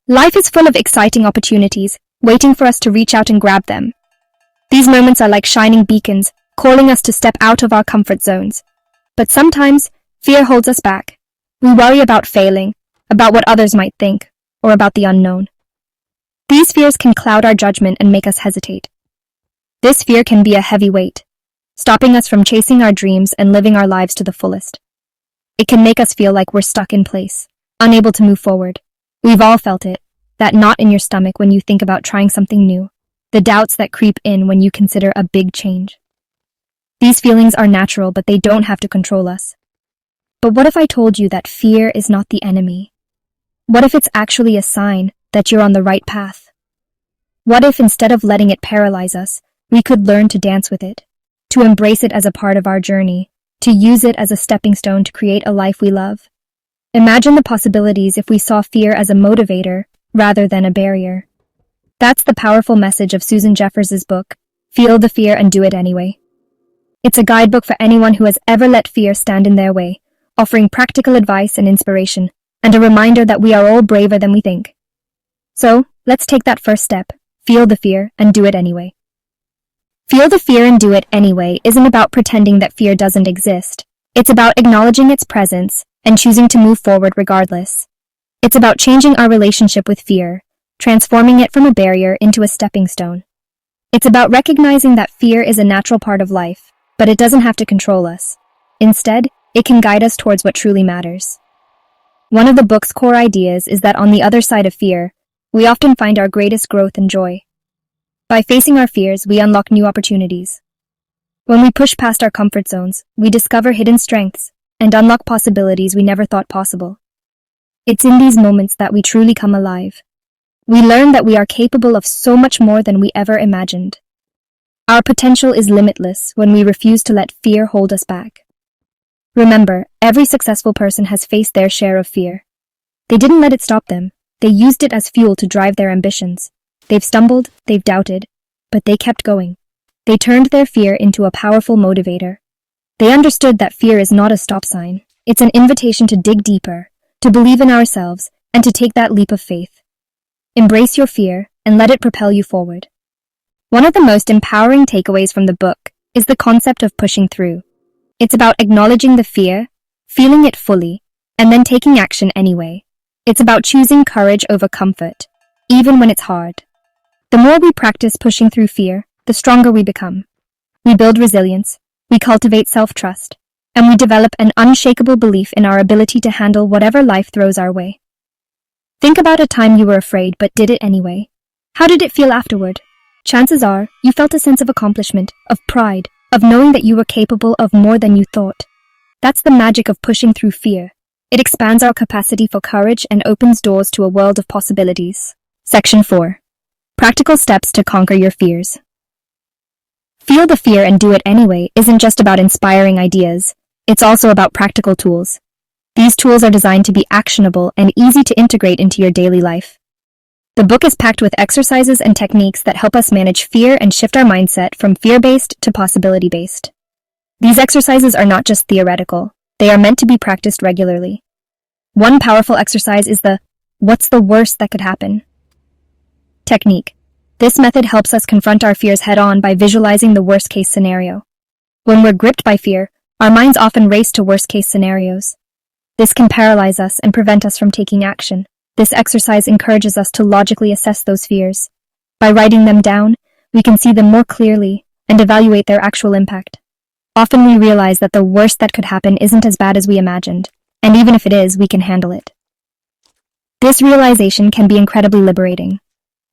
Life is full of exciting opportunities, waiting for us to reach out and grab them. These moments are like shining beacons, calling us to step out of our comfort zones. But sometimes, fear holds us back. We worry about failing, about what others might think, or about the unknown. These fears can cloud our judgment and make us hesitate. This fear can be a heavy weight, stopping us from chasing our dreams and living our lives to the fullest. It can make us feel like we're stuck in place, unable to move forward. We've all felt it, that knot in your stomach when you think about trying something new, the doubts that creep in when you consider a big change. These feelings are natural, but they don't have to control us. But what if I told you that fear is not the enemy? What if it's actually a sign that you're on the right path? What if instead of letting it paralyze us, we could learn to dance with it, to embrace it as a part of our journey, to use it as a stepping stone to create a life we love? Imagine the possibilities if we saw fear as a motivator rather than a barrier. That's the powerful message of Susan Jeffers' book, Feel the Fear and Do It Anyway. It's a guidebook for anyone who has ever let fear stand in their way, offering practical advice and inspiration, and a reminder that we are all braver than we think. So, let's take that first step, feel the fear and do it anyway. Feel the fear and do it anyway isn't about pretending that fear doesn't exist. It's about acknowledging its presence and choosing to move forward regardless. It's about changing our relationship with fear, transforming it from a barrier into a stepping stone. It's about recognizing that fear is a natural part of life, but it doesn't have to control us. Instead, it can guide us towards what truly matters. One of the book's core ideas is that on the other side of fear, we often find our greatest growth and joy. By facing our fears, we unlock new opportunities. When we push past our comfort zones, we discover hidden strengths and unlock possibilities we never thought possible. It's in these moments that we truly come alive. We learn that we are capable of so much more than we ever imagined. Our potential is limitless when we refuse to let fear hold us back. Remember, every successful person has faced their share of fear. They didn't let it stop them. They used it as fuel to drive their ambitions. They've stumbled, they've doubted, but they kept going. They turned their fear into a powerful motivator. They understood that fear is not a stop sign. It's an invitation to dig deeper, to believe in ourselves, and to take that leap of faith. Embrace your fear and let it propel you forward. One of the most empowering takeaways from the book is the concept of pushing through. It's about acknowledging the fear, feeling it fully, and then taking action anyway. It's about choosing courage over comfort, even when it's hard. The more we practice pushing through fear, the stronger we become. We build resilience, we cultivate self-trust, and we develop an unshakable belief in our ability to handle whatever life throws our way. Think about a time you were afraid but did it anyway. How did it feel afterward? Chances are, you felt a sense of accomplishment, of pride, of knowing that you were capable of more than you thought. That's the magic of pushing through fear. It expands our capacity for courage and opens doors to a world of possibilities. Section 4. Practical steps to conquer your fears. Feel the fear and do it anyway isn't just about inspiring ideas. It's also about practical tools. These tools are designed to be actionable and easy to integrate into your daily life. The book is packed with exercises and techniques that help us manage fear and shift our mindset from fear-based to possibility-based. These exercises are not just theoretical. They are meant to be practiced regularly. One powerful exercise is the "What's the worst that could happen?" technique. This method helps us confront our fears head-on by visualizing the worst-case scenario. When we're gripped by fear, our minds often race to worst-case scenarios. This can paralyze us and prevent us from taking action. This exercise encourages us to logically assess those fears. By writing them down, we can see them more clearly and evaluate their actual impact. Often we realize that the worst that could happen isn't as bad as we imagined, and even if it is, we can handle it. This realization can be incredibly liberating.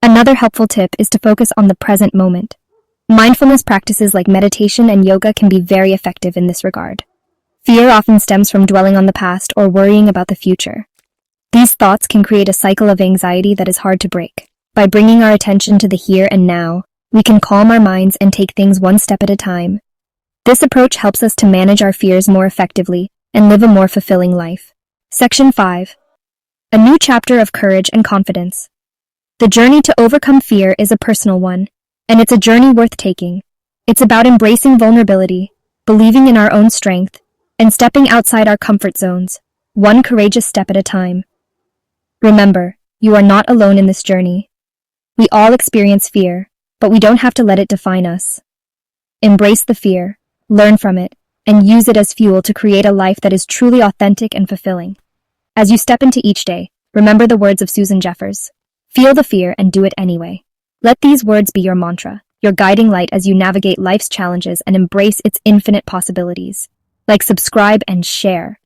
Another helpful tip is to focus on the present moment. Mindfulness practices like meditation and yoga can be very effective in this regard. Fear often stems from dwelling on the past or worrying about the future. These thoughts can create a cycle of anxiety that is hard to break. By bringing our attention to the here and now, we can calm our minds and take things one step at a time. This approach helps us to manage our fears more effectively and live a more fulfilling life. Section 5. A new chapter of courage and confidence. The journey to overcome fear is a personal one, and it's a journey worth taking. It's about embracing vulnerability, believing in our own strength, and stepping outside our comfort zones, one courageous step at a time. Remember, You are not alone in this journey. We all experience fear, but we don't have to let it define us. Embrace the fear, learn from it, and use it as fuel to create a life that is truly authentic and fulfilling. As you step into each day, remember the words of Susan Jeffers. Feel the fear and do it anyway. Let these words be your mantra, your guiding light as you navigate life's challenges and embrace its infinite possibilities. Like, subscribe, and share.